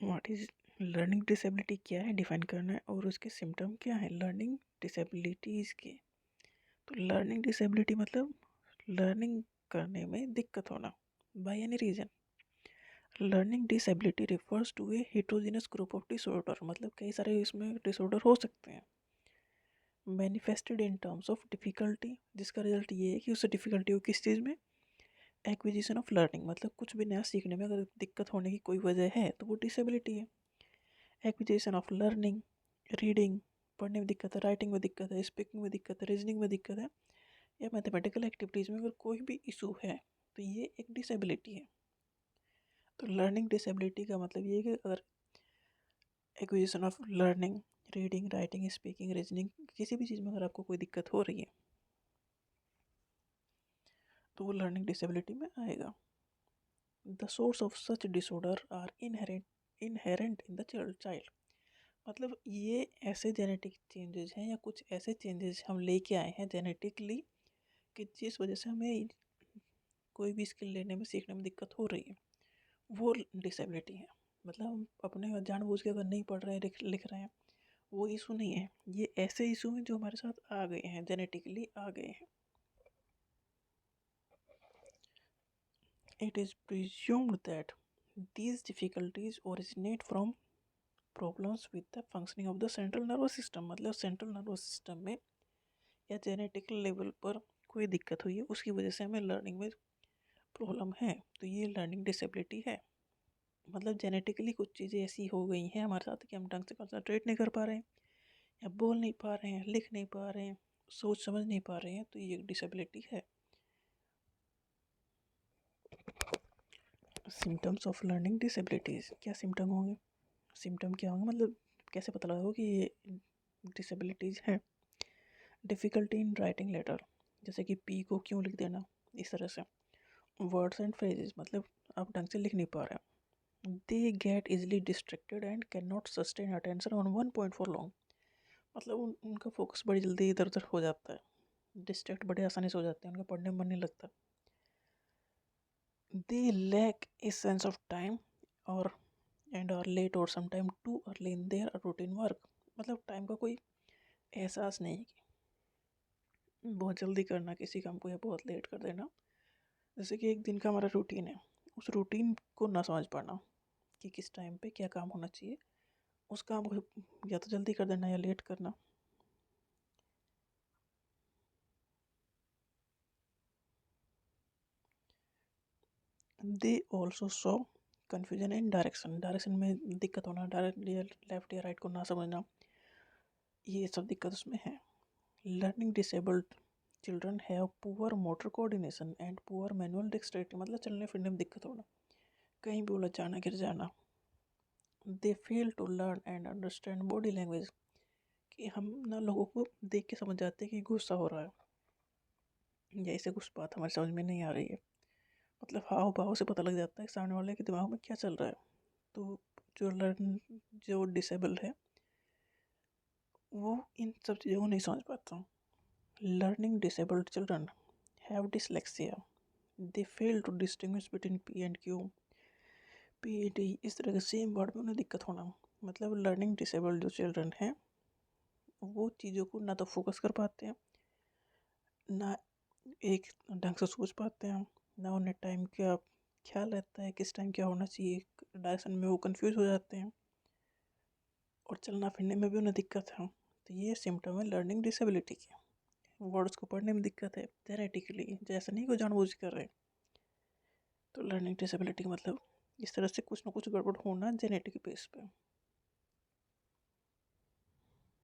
What is learning disability, क्या है define करना है, और उसके सिम्टम क्या है लर्निंग डिसेबिलिटीज़ के। तो लर्निंग डिसेबिलिटी मतलब लर्निंग करने में दिक्कत होना by any reason. Learning disability refers to a heterogeneous group of disorder, मतलब कई सारे इसमें डिसऑर्डर हो सकते हैं। Manifested in terms of difficulty, जिसका रिजल्ट ये है कि उससे डिफ़िकल्टी हो किस चीज़ में, एक्विजिशन ऑफ लर्निंग, मतलब कुछ भी नया सीखने में अगर दिक्कत होने की कोई वजह है तो वो डिसेबिलिटी है। एक्विजिशन ऑफ लर्निंग, रीडिंग, पढ़ने में दिक्कत है, राइटिंग में दिक्कत है, स्पीकिंग में दिक्कत है, रीजनिंग में दिक्कत है, या मैथमेटिकल एक्टिविटीज़ में अगर कोई भी इशू है तो ये एक डिसेबिलिटी है। तो लर्निंग डिसेबिलिटी का मतलब ये है कि अगर acquisition of learning, reading, writing, speaking, reasoning, किसी भी चीज़ में अगर आपको कोई दिक्कत हो रही है तो वो लर्निंग डिसेबिलिटी में आएगा। The source of such disorder are inherent in the child, मतलब ये ऐसे जेनेटिक चेंजेस हैं या कुछ ऐसे चेंजेस हम लेके आए हैं जेनेटिकली कि जिस वजह से हमें कोई भी स्किल लेने में, सीखने में दिक्कत हो रही है, वो डिसेबिलिटी है। मतलब हम अपने जानबूझ के अगर नहीं पढ़ रहे हैं, लिख रहे हैं, वो इशू नहीं है, ये ऐसे इशू हैं जो हमारे साथ आ गए हैं, जेनेटिकली आ गए हैं। It is presumed that these difficulties originate from problems with the functioning of the central nervous system, मतलब सेंट्रल नर्वस सिस्टम में या जेनेटिक लेवल पर कोई दिक्कत हुई है, उसकी वजह से हमें लर्निंग में प्रॉब्लम है, तो ये लर्निंग डिसेबिलिटी है। मतलब जेनेटिकली कुछ चीज़ें ऐसी हो गई हैं हमारे साथ कि हम ढंग से कंसंट्रेट नहीं कर पा रहे हैं, या बोल नहीं पा रहे हैं, लिख नहीं पा रहे हैं, सोच समझ नहीं पा रहे हैं, तो ये एक डिसेबिलिटी है। सिम्टम्स ऑफ लर्निंग डिसेबिलिटीज़, क्या सिम्टम होंगे, सिम्टम क्या होंगे, मतलब कैसे पता लगाओ कि ये डिसेबिलिटीज़ है। डिफ़िकल्टी इन राइटिंग लेटर, जैसे कि पी को क्यों लिख देना, इस तरह से। वर्ड्स एंड फ्रेजेस, मतलब आप ढंग से लिख नहीं पा रहे हैं। They get easily distracted and can not sustain attention on one point for long, मतलब उनका फोकस बड़ी जल्दी इधर उधर हो जाता है, डिस्ट्रैक्ट बड़े आसानी से हो जाते हैं, उनका पढ़ने में मन नहीं लगता। They lack a sense of time और and are late or sometime too early in their routine work, मतलब टाइम का कोई एहसास नहीं है कि बहुत जल्दी करना किसी काम को या बहुत लेट कर देना। जैसे कि एक दिन का हमारा रूटीन है, उस रूटीन को ना समझ पाना कि किस टाइम पे क्या काम होना चाहिए, उस काम को या तो जल्दी कर देना या लेट करना। They also show confusion in direction, direction में दिक्कत होना, डायरेक्ट लेफ्ट या राइट को ना समझना, ये सब दिक्कत उसमें है। Learning disabled children have poor motor coordination and poor manual dexterity, मतलब चलने फिरने में दिक्कत होना, कहीं भी उलझ जाना, गिर जाना। They fail to learn and understand body language, कि हम ना लोगों को देख के समझ जाते हैं कि गुस्सा हो रहा है या इसे कुछ बात हमारे समझ में नहीं आ रही है, मतलब हाव भाव से पता लग जाता है सामने वाले के दिमाग में क्या चल रहा है। तो जो डिसेबल है वो इन सब चीज़ों को नहीं समझ पाता। Learning disabled children have dyslexia, they fail to distinguish between P and Q, P A T, इस तरह के सेम वर्ड में उन्हें दिक्कत होना। मतलब लर्निंग डिसेबल्ड जो चिल्ड्रन हैं वो चीज़ों को ना तो फोकस कर पाते हैं, ना एक ढंग से सोच पाते हैं, ना उन्हें टाइम का ख्याल रहता है किस टाइम क्या होना चाहिए, डायरेक्शन में वो कंफ्यूज हो जाते हैं, और चलना फिरने में भी उन्हें दिक्कत है। तो ये सिम्टम है लर्निंग डिसेबिलिटी के। वर्ड्स को पढ़ने में दिक्कत है जेनेटिकली, जैसे नहीं को जानबूझ कर रहे। तो लर्निंग डिसेबिलिटी का मतलब इस तरह से कुछ ना कुछ गड़बड़ होना जेनेटिक बेस पे।